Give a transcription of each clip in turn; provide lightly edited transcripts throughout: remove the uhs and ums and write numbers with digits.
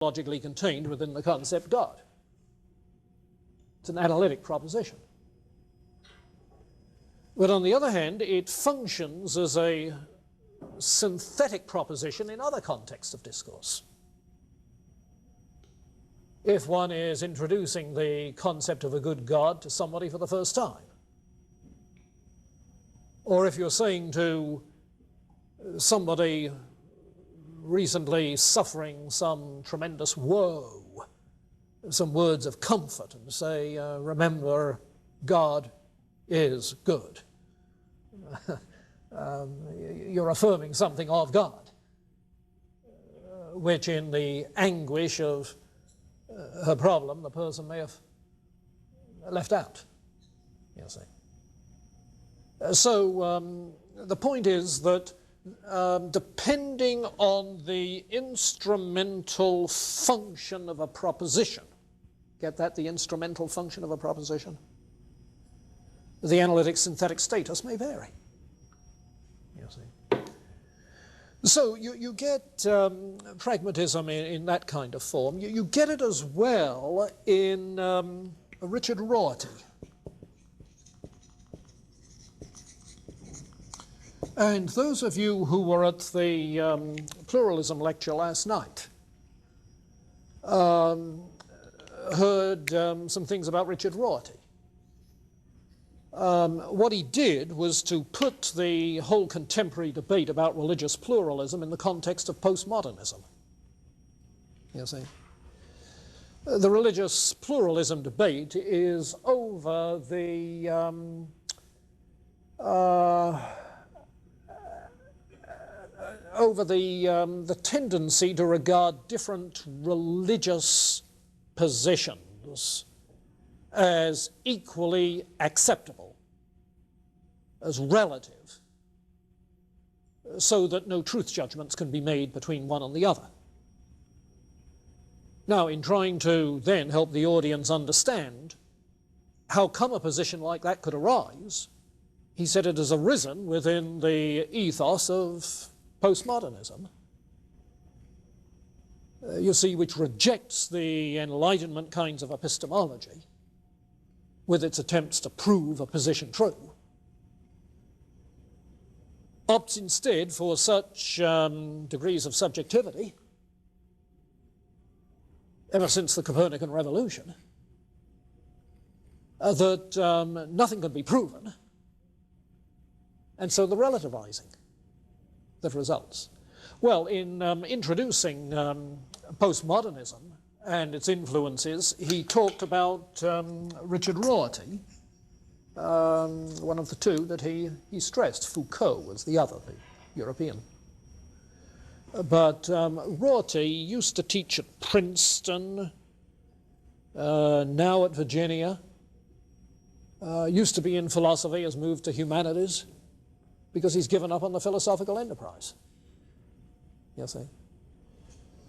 logically contained within the concept God. It's an analytic proposition. But on the other hand, it functions as a synthetic proposition in other contexts of discourse. If one is introducing the concept of a good God to somebody for the first time, or if you're saying to somebody recently suffering some tremendous woe, some words of comfort, and say, remember, God is good. You're affirming something of God, which in the anguish of her problem, the person may have left out, you see. So the point is that depending on the instrumental function of a proposition, get that, the instrumental function of a proposition, the analytic synthetic status may vary, you see. So you get pragmatism in that kind of form. You get it as well in Richard Rorty. And those of you who were at the pluralism lecture last night heard some things about Richard Rorty. What he did was to put the whole contemporary debate about religious pluralism in the context of postmodernism. You see, the religious pluralism debate is over the tendency to regard different religious positions as equally acceptable, as relative, so that no truth judgments can be made between one and the other. Now, in trying to then help the audience understand how come a position like that could arise, he said it has arisen within the ethos of postmodernism, you see, which rejects the Enlightenment kinds of epistemology with its attempts to prove a position true, opts instead for such degrees of subjectivity ever since the Copernican revolution that nothing can be proven, and so the relativizing that results. Well, in introducing postmodernism and its influences, he talked about Richard Rorty, one of the two that he stressed. Foucault was the other, the European. But Rorty used to teach at Princeton, now at Virginia, used to be in philosophy, has moved to humanities, because he's given up on the philosophical enterprise, you see.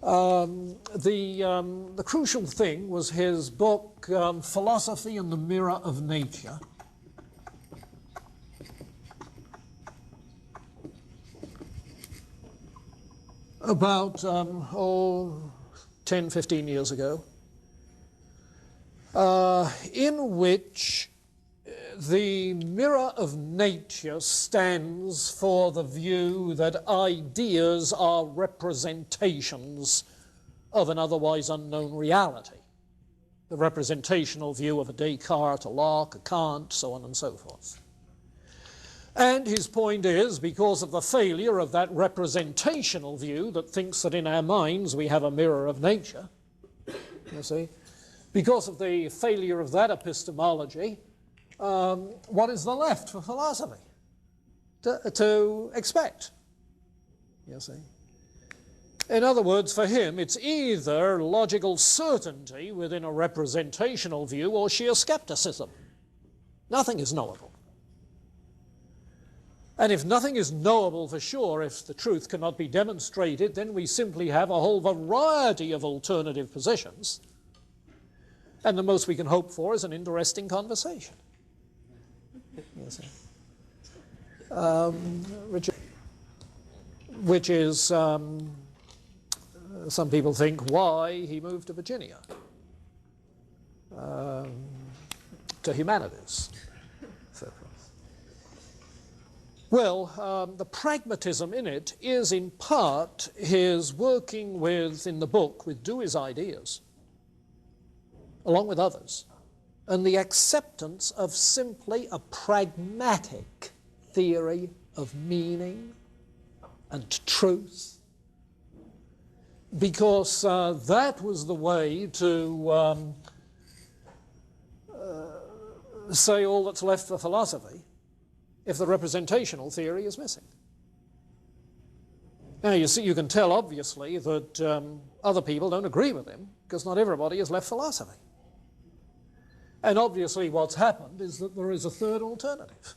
The crucial thing was his book, Philosophy and the Mirror of Nature. About, 10, 15 years ago, in which the mirror of nature stands for the view that ideas are representations of an otherwise unknown reality. The representational view of a Descartes, a Locke, a Kant, so on and so forth. And his point is, because of the failure of that representational view that thinks that in our minds we have a mirror of nature, you see, because of the failure of that epistemology, what is the left for philosophy to expect, you see? In other words, for him, it's either logical certainty within a representational view or sheer skepticism. Nothing is knowable. And if nothing is knowable for sure, if the truth cannot be demonstrated, then we simply have a whole variety of alternative positions. And the most we can hope for is an interesting conversation. Yes, Richard, which is Some people think why he moved to Virginia, to humanities. Well, the pragmatism in it is in part his working with, in the book, with Dewey's ideas, along with others, and the acceptance of simply a pragmatic theory of meaning and truth, because that was the way to say all that's left for philosophy if the representational theory is missing. Now, you see, you can tell, obviously, that other people don't agree with him, because not everybody has left philosophy. And obviously what's happened is that there is a third alternative,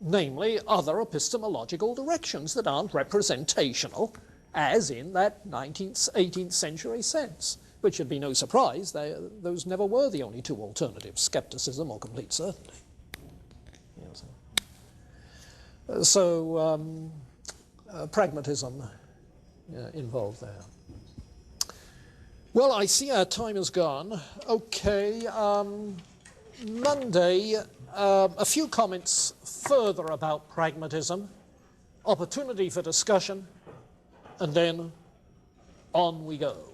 namely other epistemological directions that aren't representational, as in that 19th, 18th century sense, which should be no surprise. Those never were the only two alternatives, skepticism or complete certainty. So pragmatism involved there. Well, I see our time is gone. Okay, Monday, a few comments further about pragmatism, opportunity for discussion, and then on we go.